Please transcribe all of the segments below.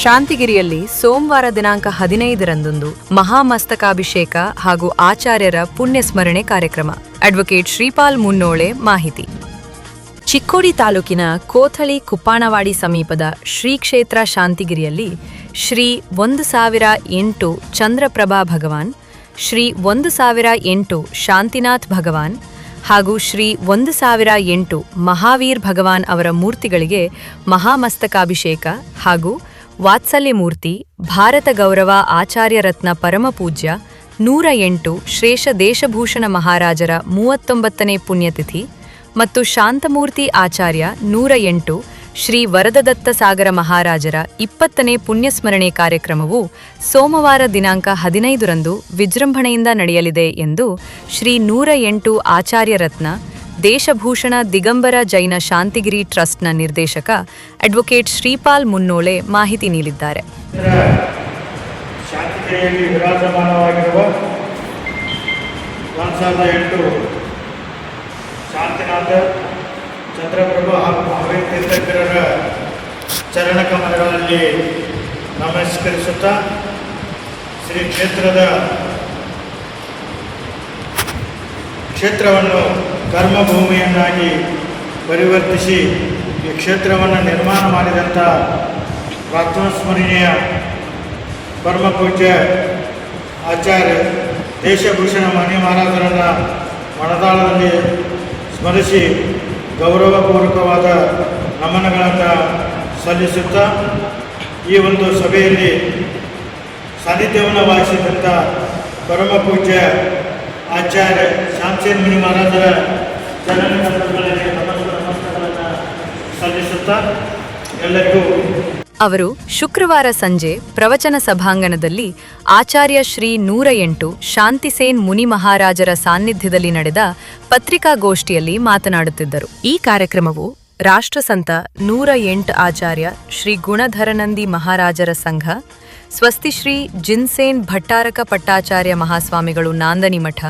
ಶಾಂತಿಗಿರಿಯಲ್ಲಿ ಸೋಮವಾರ ದಿನಾಂಕ 15ರಂದು ಮಹಾಮಸ್ತಕಾಭಿಷೇಕ ಹಾಗೂ ಆಚಾರ್ಯರ ಪುಣ್ಯಸ್ಮರಣೆ ಕಾರ್ಯಕ್ರಮ. ಅಡ್ವೊಕೇಟ್ ಶ್ರೀಪಾಲ್ ಮುನ್ನೋಳೆ ಮಾಹಿತಿ. ಚಿಕ್ಕೋಡಿ ತಾಲೂಕಿನ ಕೋಥಳಿ ಕುಪ್ಪಾಣವಾಡಿ ಸಮೀಪದ ಶ್ರೀ ಕ್ಷೇತ್ರ ಶಾಂತಿಗಿರಿಯಲ್ಲಿ ಶ್ರೀ 1008 ಚಂದ್ರಪ್ರಭಾ ಭಗವಾನ್, ಶ್ರೀ 1008 ಶಾಂತಿನಾಥ್ ಭಗವಾನ್ ಹಾಗೂ ಶ್ರೀ 1008 ಮಹಾವೀರ್ ಭಗವಾನ್ ಅವರ ಮೂರ್ತಿಗಳಿಗೆ ಮಹಾಮಸ್ತಕಾಭಿಷೇಕ ಹಾಗೂ ವಾತ್ಸಲ್ಯ ಮೂರ್ತಿ, ಭಾರತ ಗೌರವ ಆಚಾರ್ಯ ರತ್ನ ಪರಮಪೂಜ್ಯ 108 ಶ್ರೇಷ ದೇಶಭೂಷಣ ಮಹಾರಾಜರ 39ನೇ ಪುಣ್ಯತಿಥಿ ಮತ್ತು ಶಾಂತಮೂರ್ತಿ ಆಚಾರ್ಯ 108 ಶ್ರೀ ವರದದತ್ತ ಸಾಗರ ಮಹಾರಾಜರ 20ನೇ ಪುಣ್ಯಸ್ಮರಣೆ ಕಾರ್ಯಕ್ರಮವು ಸೋಮವಾರ ದಿನಾಂಕ 15ರಂದು ವಿಜೃಂಭಣೆಯಿಂದ ನಡೆಯಲಿದೆ ಎಂದು ಶ್ರೀ 108 ಆಚಾರ್ಯ ರತ್ನ ದೇಶಭೂಷಣ ದಿಗಂಬರ ಜೈನ ಶಾಂತಿಗಿರಿ ಟ್ರಸ್ಟ್ನ ನಿರ್ದೇಶಕ ಅಡ್ವೊಕೇಟ್ ಶ್ರೀಪಾಲ್ ಮುನ್ನೋಳೆ ಮಾಹಿತಿ ನೀಡಿದ್ದಾರೆ. ಶಾಂತಿಗಿರಿಯಲ್ಲಿ ವಿರಾಜಮಾನವಾಗಿರುವ 1008 ಶಾಂತಿನಾಥ ಚಂದ್ರಪ್ರಭು ಹಾಗೂ ಮಹಾವೀರ್ ತೀರ್ಥಂಕರರ ಚರಣ ಕಮಲಗಳಲ್ಲಿ ನಮಸ್ಕರಿಸುತ್ತಾ ಶ್ರೀ ಕ್ಷೇತ್ರವನ್ನು ಕರ್ಮಭೂಮಿಯನ್ನಾಗಿ ಪರಿವರ್ತಿಸಿ ಈ ಕ್ಷೇತ್ರವನ್ನು ನಿರ್ಮಾಣ ಮಾಡಿದಂಥ ಪ್ರಾತಃಸ್ಮರಣೀಯ ಪರಮಪೂಜ್ಯ ಆಚಾರ್ಯ ದೇಶಭೂಷಣ ಮಣಿ ಮಹಾರಾಜರನ್ನು ಮಣದಾಳದಲ್ಲಿ ಸ್ಮರಿಸಿ ಗೌರವಪೂರ್ವಕವಾದ ನಮನಗಳನ್ನು ಸಲ್ಲಿಸುತ್ತಾ ಈ ಒಂದು ಸಭೆಯಲ್ಲಿ ಸಾನ್ನಿಧ್ಯವನ್ನು ವಹಿಸಿದಂಥ ಪರಮಪೂಜ್ಯ ಆಚಾರ್ಯ ಶಾಂತಸೇನ್ ಮುನಿ ಮಹಾರಾಜರ ಚರಣಕಮಲಗಳಲ್ಲಿ ನಮಸ್ಕಾರಗಳನ್ನು ಸಲ್ಲಿಸುತ್ತಾ ಎಲ್ಲರಿಗೂ ಅವರು ಶುಕ್ರವಾರ ಸಂಜೆ ಪ್ರವಚನ ಸಭಾಂಗಣದಲ್ಲಿ ಆಚಾರ್ಯ ಶ್ರೀ 108 ಶಾಂತಿಸೇನ್ ಮುನಿ ಮಹಾರಾಜರ ಸಾನ್ನಿಧ್ಯದಲ್ಲಿ ನಡೆದ ಪತ್ರಿಕಾಗೋಷ್ಠಿಯಲ್ಲಿ ಮಾತನಾಡುತ್ತಿದ್ದರು. ಈ ಕಾರ್ಯಕ್ರಮವು ರಾಷ್ಟ್ರಸಂತ 108 ಆಚಾರ್ಯ ಶ್ರೀ ಗುಣಧರನಂದಿ ಮಹಾರಾಜರ ಸಂಘ, ಸ್ವಸ್ತಿ ಶ್ರೀ ಜಿನ್ಸೇನ್ ಭಟ್ಟಾರಕ ಪಟ್ಟಾಚಾರ್ಯ ಮಹಾಸ್ವಾಮಿಗಳು ನಾಂದನಿ ಮಠ,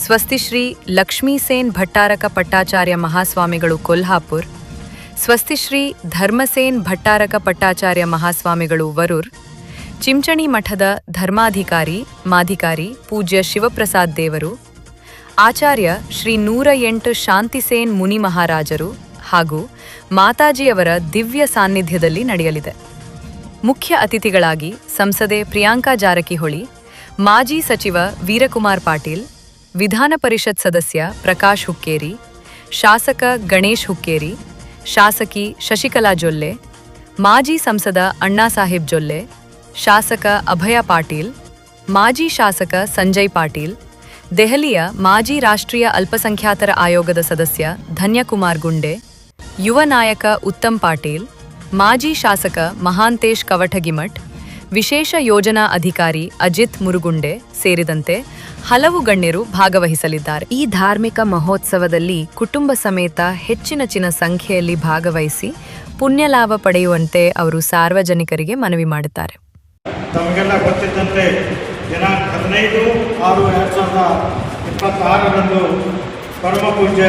ಸ್ವಸ್ತಿ ಶ್ರೀ ಲಕ್ಷ್ಮೀಸೇನ್ ಭಟ್ಟಾರಕ ಪಟ್ಟಾಚಾರ್ಯ ಮಹಾಸ್ವಾಮಿಗಳು ಕೊಲ್ಹಾಪುರ್, ಸ್ವಸ್ತಿ ಶ್ರೀ ಧರ್ಮಸೇನ್ ಭಟ್ಟಾರಕ ಪಟ್ಟಾಚಾರ್ಯ ಮಹಾಸ್ವಾಮಿಗಳು ವರೂರ್, ಚಿಂಚಣಿ ಮಠದ ಧರ್ಮಾಧಿಕಾರಿ ಮಾಧಿಕಾರಿ ಪೂಜ್ಯ ಶಿವಪ್ರಸಾದ್ ದೇವರು, ಆಚಾರ್ಯ ಶ್ರೀ 108 ಶಾಂತಿಸೇನ್ ಮುನಿ ಮಹಾರಾಜರು ಹಾಗೂ ಮಾತಾಜಿಯವರ ದಿವ್ಯ ಸಾನ್ನಿಧ್ಯದಲ್ಲಿ ನಡೆಯಲಿದೆ. ಮುಖ್ಯ ಅತಿಥಿಗಳಾಗಿ ಸಂಸದೆ ಪ್ರಿಯಾಂಕಾ ಜಾರಕಿಹೊಳಿ, ಮಾಜಿ ಸಚಿವ ವೀರಕುಮಾರ್ ಪಾಟೀಲ್, ವಿಧಾನ ಪರಿಷತ್ ಸದಸ್ಯ ಪ್ರಕಾಶ್ ಹುಕ್ಕೇರಿ, ಶಾಸಕ ಗಣೇಶ್ ಹುಕ್ಕೇರಿ, ಶಾಸಕಿ ಶಶಿಕಲಾ ಜೊಲ್ಲೆ, ಮಾಜಿ ಸಂಸದ ಅಣ್ಣಾಸಾಹೇಬ್ ಜೊಲ್ಲೆ, ಶಾಸಕ ಅಭಯ ಪಾಟೀಲ್, ಮಾಜಿ ಶಾಸಕ ಸಂಜಯ್ ಪಾಟೀಲ್, ದೆಹಲಿಯ ಮಾಜಿ ರಾಷ್ಟ್ರೀಯ ಅಲ್ಪಸಂಖ್ಯಾತರ ಆಯೋಗದ ಸದಸ್ಯ ಧನ್ಯಕುಮಾರ್ ಗುಂಡೆ, ಯುವ ನಾಯಕ ಉತ್ತಮ್ ಪಾಟೀಲ್, ಮಾಜಿ ಶಾಸಕ ಮಹಾಂತೇಶ್ ಕವಠಗಿಮಠ್, ವಿಶೇಷ ಯೋಜನಾ ಅಧಿಕಾರಿ ಅಜಿತ್ ಮುರುಗುಂಡೆ ಸೇರಿದಂತೆ ಹಲವು ಗಣ್ಯರು ಭಾಗವಹಿಸಲಿದ್ದಾರೆ. ಈ ಧಾರ್ಮಿಕ ಮಹೋತ್ಸವದಲ್ಲಿ ಕುಟುಂಬ ಸಮೇತ ಹೆಚ್ಚಿನ ಸಂಖ್ಯೆಯಲ್ಲಿ ಭಾಗವಹಿಸಿ ಪುಣ್ಯಲಾಭ ಪಡೆಯುವಂತೆ ಅವರು ಸಾರ್ವಜನಿಕರಿಗೆ ಮನವಿ ಮಾಡುತ್ತಾರೆ. ತಮಗೆಲ್ಲ ಗೊತ್ತಿದ್ದಂತೆ ದಿನಾಂಕ 15/6/2026ರಂದು ಪರಮಪೂಜ್ಯ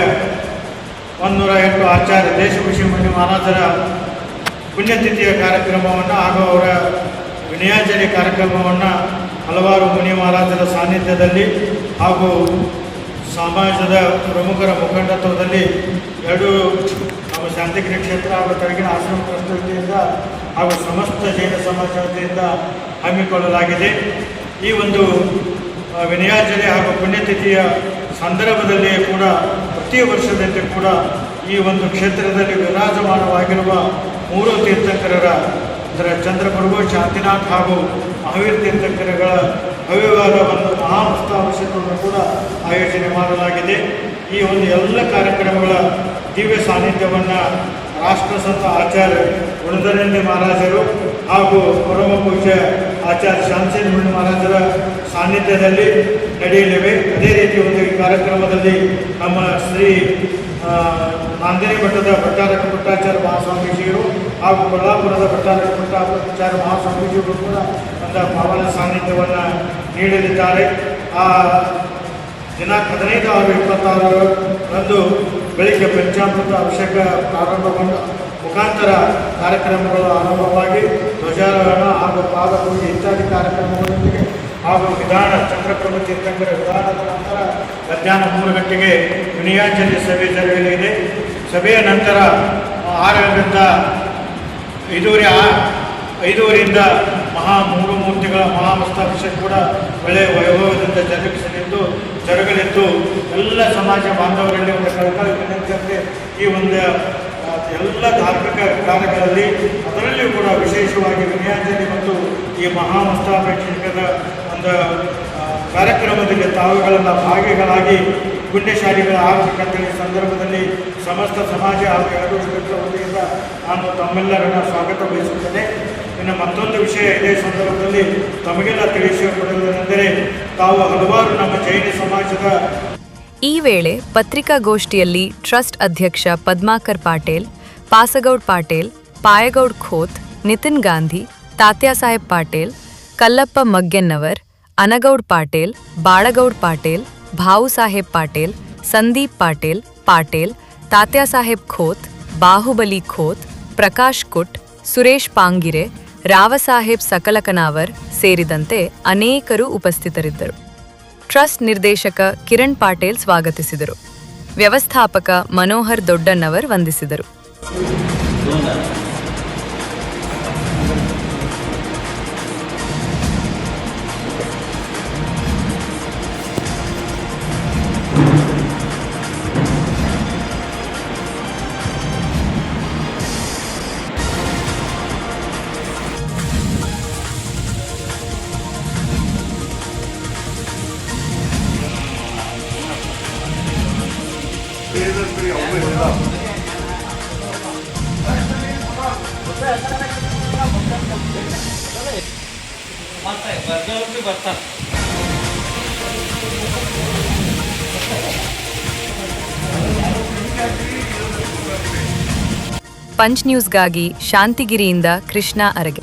108 ಆಚಾರ್ಯ ದೇಶಭೂಷಣ ಮುನಿ ಮಹಾರಾಜರ ಪುಣ್ಯತಿಥಿಯ ಕಾರ್ಯಕ್ರಮವನ್ನು ಹಾಗೂ ಅವರ ವಿನಯಾಂಜಲಿ ಕಾರ್ಯಕ್ರಮವನ್ನು ಹಲವಾರು ಮುನಿ ಮಹಾರಾಜರ ಸಾನ್ನಿಧ್ಯದಲ್ಲಿ ಹಾಗೂ ಸಮಾಜದ ಪ್ರಮುಖರ ಮುಖಂಡತ್ವದಲ್ಲಿ ಎರಡೂ ನಮ್ಮ ಶಾಂತಿಗಿರಿ ಕ್ಷೇತ್ರ ಹಾಗೂ ತಳಗಿನ ಆಶ್ರಮ ಟ್ರಸ್ಟ್ ವತಿಯಿಂದ ಹಾಗೂ ಸಮಸ್ತ ಜೈನ ಸಮಾಜ ವತಿಯಿಂದ ಹಮ್ಮಿಕೊಳ್ಳಲಾಗಿದೆ. ಈ ಒಂದು ವಿನಯಾಂಜಲಿ ಹಾಗೂ ಪುಣ್ಯತಿಥಿಯ ಸಂದರ್ಭದಲ್ಲಿ ಕೂಡ ಪ್ರತಿ ವರ್ಷದಂತೆ ಕೂಡ ಈ ಒಂದು ಕ್ಷೇತ್ರದಲ್ಲಿ ವಿರಾಜಮಾನವಾಗಿರುವ 3 ತೀರ್ಥಂಕರರ ಅಂದರೆ ಚಂದ್ರಪ್ರಭು, ಶಾಂತಿನಾಥ್ ಹಾಗೂ ಮಹಾವೀರ್ ತೀರ್ಥಂಕರಗಳ ಭವ್ಯವಾದ ಒಂದು ಮಹಾಮಸ್ತಕಾಭಿಷೇಕವನ್ನು ಕೂಡ ಆಯೋಜನೆ ಮಾಡಲಾಗಿದೆ. ಈ ಒಂದು ಎಲ್ಲ ಕಾರ್ಯಕ್ರಮಗಳ ದಿವ್ಯ ಸಾನ್ನಿಧ್ಯವನ್ನು ರಾಷ್ಟ್ರಸಂತ ಆಚಾರ್ಯ ಗುಣಧರನಂದಿ ಮಹಾರಾಜರು ಹಾಗೂ ಪರಮಪೂಜ್ಯ ಆಚಾರ್ಯ ಶಾಂತಸೇನ್ ಮುನಿ ಮಹಾರಾಜರ ಸಾನ್ನಿಧ್ಯದಲ್ಲಿ ನಡೆಯಲಿವೆ. ಅದೇ ರೀತಿ ಒಂದು ಈ ಕಾರ್ಯಕ್ರಮದಲ್ಲಿ ನಮ್ಮ ಶ್ರೀ ನಾಂದಿನಿ ಮಠದ ಭಟ್ಟಾರಕ ಪಟ್ಟಾಚಾರ್ಯ ಮಹಾಸ್ವಾಮೀಜಿಯರು ಹಾಗೂ ಕೊಲ್ಹಾಪುರದ ಭಟ್ಟಾರಕ ಪಟ್ಟಾಚಾರ್ಯ ಮಹಾಸ್ವಾಮೀಜಿಯವರು ಕೂಡ ಒಂದು ಪಾವನ ಸಾನ್ನಿಧ್ಯವನ್ನು ನೀಡಲಿದ್ದಾರೆ. ಆ ದಿನಾಂಕ 15/6/26ರಂದು ಬೆಳಿಗ್ಗೆ ಪಂಚಾಮೃತ ಅಭಿಷೇಕ ಪ್ರಾರಂಭಗೊಂಡು ಮುಖಾಂತರ ಕಾರ್ಯಕ್ರಮಗಳು ಆರಂಭವಾಗಿ ಧ್ವಜಾರೋಹಣ ಹಾಗೂ ಪಾದಪೂಜೆ ಇತ್ಯಾದಿ ಕಾರ್ಯಕ್ರಮಗಳೊಂದಿಗೆ ಹಾಗೂ ವಿಧಾನ ಚಂದ್ರಪ್ರಭು ತೀರ್ಥಂಕರ ವಿಧಾನದ ನಂತರ ಮಧ್ಯಾಹ್ನ 3 ಗಂಟೆಗೆ ವಿನಯಾಂಜಲಿ ಸಭೆ ಜರುಗಲಿದೆ. ಸಭೆಯ ನಂತರ 6 ಗಂಟೆಯಿಂದ 5:30ರಿಂದ ಮೂರು ಮೂರ್ತಿಗಳ ಮಹಾಮಸ್ತಾಭಿಷೇಕ ಕೂಡ ಒಳ್ಳೆಯ ವೈಭವದಿಂದ ಜರುಗಲಿದ್ದು ಎಲ್ಲ ಸಮಾಜ ಬಾಂಧವರಲ್ಲಿ ಒಂದು ಕಳಕಳಿ ವಿನಂತಿಯಂತೆ ಈ ಒಂದು ಎಲ್ಲ ಧಾರ್ಮಿಕ ಕಾರ್ಯಗಳಲ್ಲಿ ಅದರಲ್ಲಿಯೂ ಕೂಡ ವಿಶೇಷವಾಗಿ ವಿನಯಾಂಜಲಿ ಮತ್ತು ಈ ಮಹಾಮಸ್ತಾಭಿಷೇಕದ ಒಂದು ಕಾರ್ಯಕ್ರಮದಲ್ಲಿ ತಾವುಗಳನ್ನು ಭಾಗಿಗಳಾಗಿ ಪುಣ್ಯಶಾಲಿಗಳ ಆಗಬೇಕಂತ ಈ ಸಂದರ್ಭದಲ್ಲಿ ಸಮಸ್ತ ಸಮಾಜ ಹಾಗೂ ಎರಡು ಕ್ಷೇತ್ರ ವತಿಯಿಂದ ನಾನು ತಮ್ಮೆಲ್ಲರನ್ನ ಸ್ವಾಗತ ಬಯಸುತ್ತೇನೆ. ಇನ್ನು ಮತ್ತೊಂದು ವಿಷಯ ಇದೇ ಸಂದರ್ಭದಲ್ಲಿ ತಮಗೆಲ್ಲ ತಿಳಿಸಿಕೊಡುವುದೆಂದರೆ ತಾವು ಹಲವಾರು ನಮ್ಮ ಜೈನ ಸಮಾಜದ ಈ ವೇಳೆ ಪತ್ರಿಕಾಗೋಷ್ಠಿಯಲ್ಲಿ ಟ್ರಸ್ಟ್ ಅಧ್ಯಕ್ಷ ಪದ್ಮಾಕರ್ ಪಾಟೇಲ್, ಪಾಸಗೌಡ್ ಪಾಟೇಲ್, ಪಾಯಗೌಡ್ ಖೋತ್, ನಿತಿನ್ ಗಾಂಧಿ, ತಾತ್ಯಾಸಾಹೇಬ್ ಪಾಟೇಲ್, ಕಲ್ಲಪ್ಪ ಮಗ್ಗೆನ್ನವರ್, ಅನಗೌಡ್ ಪಾಟೇಲ್, ಬಾಳಗೌಡ್ ಪಾಟೇಲ್, ಭಾವುಸಾಹೇಬ್ ಪಾಟೇಲ್, ಸಂದೀಪ್ ಪಾಟೇಲ್, ತಾತ್ಯಾಸಾಹೇಬ್ ಖೋತ್, ಬಾಹುಬಲಿ ಖೋತ್, ಪ್ರಕಾಶ್ ಕುಟ್, ಸುರೇಶ್ ಪಾಂಗಿರೆ, ರಾವಸಾಹೇಬ್ ಸಕಲಕನಾವರ್ ಸೇರಿದಂತೆ ಅನೇಕರು ಉಪಸ್ಥಿತರಿದ್ದರು. ಟ್ರಸ್ಟ್ ನಿರ್ದೇಶಕ ಕಿರಣ್ ಪಾಟೇಲ್ ಸ್ವಾಗತಿಸಿದರು. ವ್ಯವಸ್ಥಾಪಕ ಮನೋಹರ್ ದೊಡ್ಡಣ್ಣವರ್ ವಂದಿಸಿದರು. ಪಂಚ್ ನ್ಯೂಸ್ಗಾಗಿ ಶಾಂತಿಗಿರಿಯಿಂದ ಕೃಷ್ಣ ಅರಗೆ.